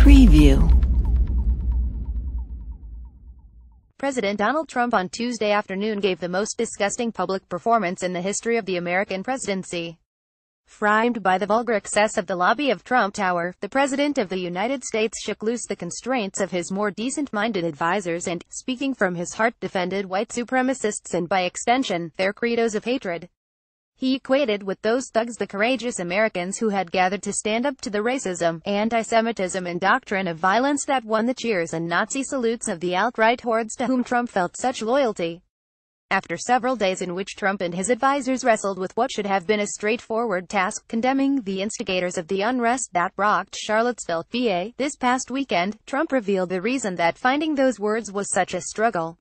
Preview. President Donald Trump on Tuesday afternoon gave the most disgusting public performance in the history of the American presidency. Framed by the vulgar excess of the lobby of Trump Tower, the President of the United States shook loose the constraints of his more decent-minded advisers and, speaking from his heart, defended white supremacists and, by extension, their credos of hatred. He equated with those thugs the courageous Americans who had gathered to stand up to the racism, anti-Semitism and doctrine of violence that won the cheers and Nazi salutes of the alt-right hordes to whom Trump felt such loyalty. After several days in which Trump and his advisers wrestled with what should have been a straightforward task, condemning the instigators of the unrest that rocked Charlottesville, VA, this past weekend, Trump revealed the reason that finding those words was such a struggle.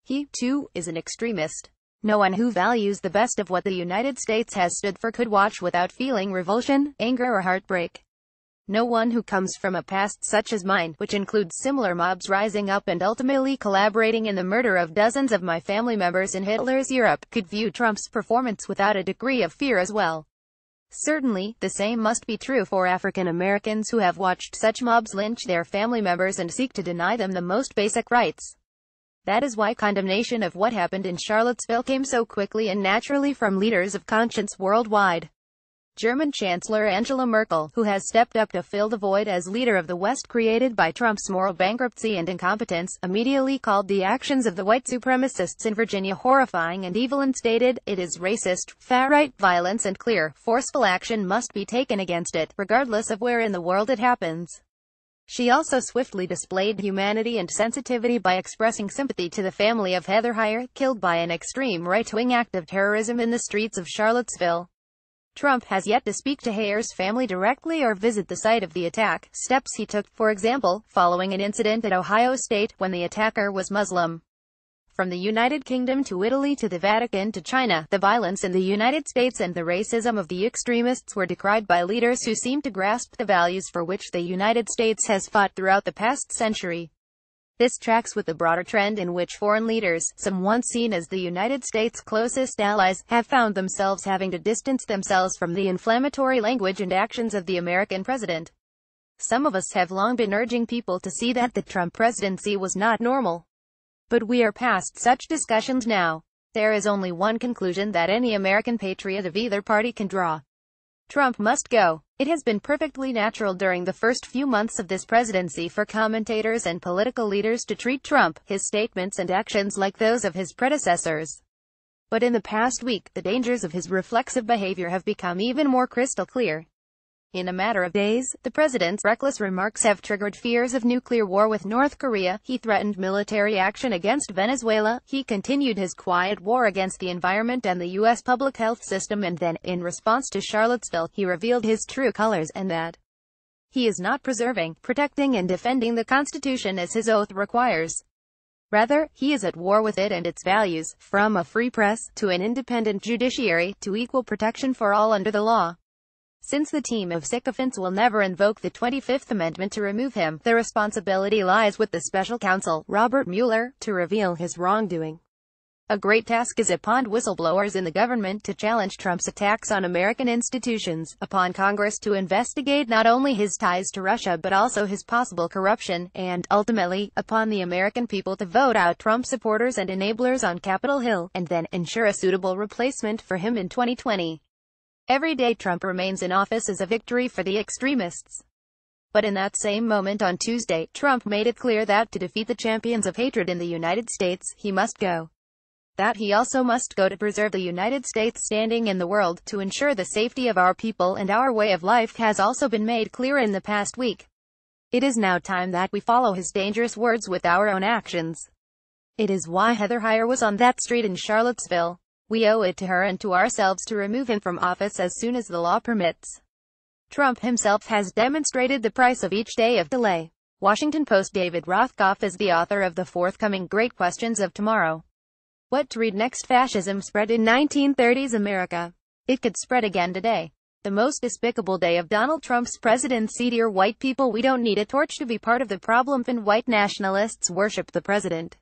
He, too, is an extremist. No one who values the best of what the United States has stood for could watch without feeling revulsion, anger or heartbreak. No one who comes from a past such as mine, which includes similar mobs rising up and ultimately collaborating in the murder of dozens of my family members in Hitler's Europe, could view Trump's performance without a degree of fear as well. Certainly, the same must be true for African Americans who have watched such mobs lynch their family members and seek to deny them the most basic rights. That is why condemnation of what happened in Charlottesville came so quickly and naturally from leaders of conscience worldwide. German Chancellor Angela Merkel, who has stepped up to fill the void as leader of the West created by Trump's moral bankruptcy and incompetence, immediately called the actions of the white supremacists in Virginia horrifying and evil and stated, "It is racist, far-right violence and clear, forceful action must be taken against it, regardless of where in the world it happens." She also swiftly displayed humanity and sensitivity by expressing sympathy to the family of Heather Heyer, killed by an extreme right-wing act of terrorism in the streets of Charlottesville. Trump has yet to speak to Heyer's family directly or visit the site of the attack, steps he took, for example, following an incident at Ohio State when the attacker was Muslim. From the United Kingdom to Italy to the Vatican to China, the violence in the United States and the racism of the extremists were decried by leaders who seem to grasp the values for which the United States has fought throughout the past century. This tracks with the broader trend in which foreign leaders, some once seen as the United States' closest allies, have found themselves having to distance themselves from the inflammatory language and actions of the American president. Some of us have long been urging people to see that the Trump presidency was not normal. But we are past such discussions now. There is only one conclusion that any American patriot of either party can draw. Trump must go. It has been perfectly natural during the first few months of this presidency for commentators and political leaders to treat Trump, his statements and actions like those of his predecessors. But in the past week, the dangers of his reflexive behavior have become even more crystal clear. In a matter of days, the president's reckless remarks have triggered fears of nuclear war with North Korea. He threatened military action against Venezuela. He continued his quiet war against the environment and the U.S. public health system, and then, in response to Charlottesville, he revealed his true colors and that he is not preserving, protecting and defending the Constitution as his oath requires. Rather, he is at war with it and its values, from a free press, to an independent judiciary, to equal protection for all under the law. Since the team of sycophants will never invoke the 25th Amendment to remove him, the responsibility lies with the special counsel, Robert Mueller, to reveal his wrongdoing. A great task is upon whistleblowers in the government to challenge Trump's attacks on American institutions, upon Congress to investigate not only his ties to Russia but also his possible corruption, and, ultimately, upon the American people to vote out Trump supporters and enablers on Capitol Hill, and then ensure a suitable replacement for him in 2020. Every day Trump remains in office is a victory for the extremists. But in that same moment on Tuesday, Trump made it clear that to defeat the champions of hatred in the United States, he must go. That he also must go to preserve the United States' standing in the world, to ensure the safety of our people and our way of life has also been made clear in the past week. It is now time that we follow his dangerous words with our own actions. It is why Heather Heyer was on that street in Charlottesville. We owe it to her and to ourselves to remove him from office as soon as the law permits. Trump himself has demonstrated the price of each day of delay. Washington Post David Rothkopf is the author of the forthcoming Great Questions of Tomorrow. What to read next? Fascism spread in 1930s America. It could spread again today. The most despicable day of Donald Trump's presidency. Dear white people, we don't need a torch to be part of the problem. And white nationalists worship the president.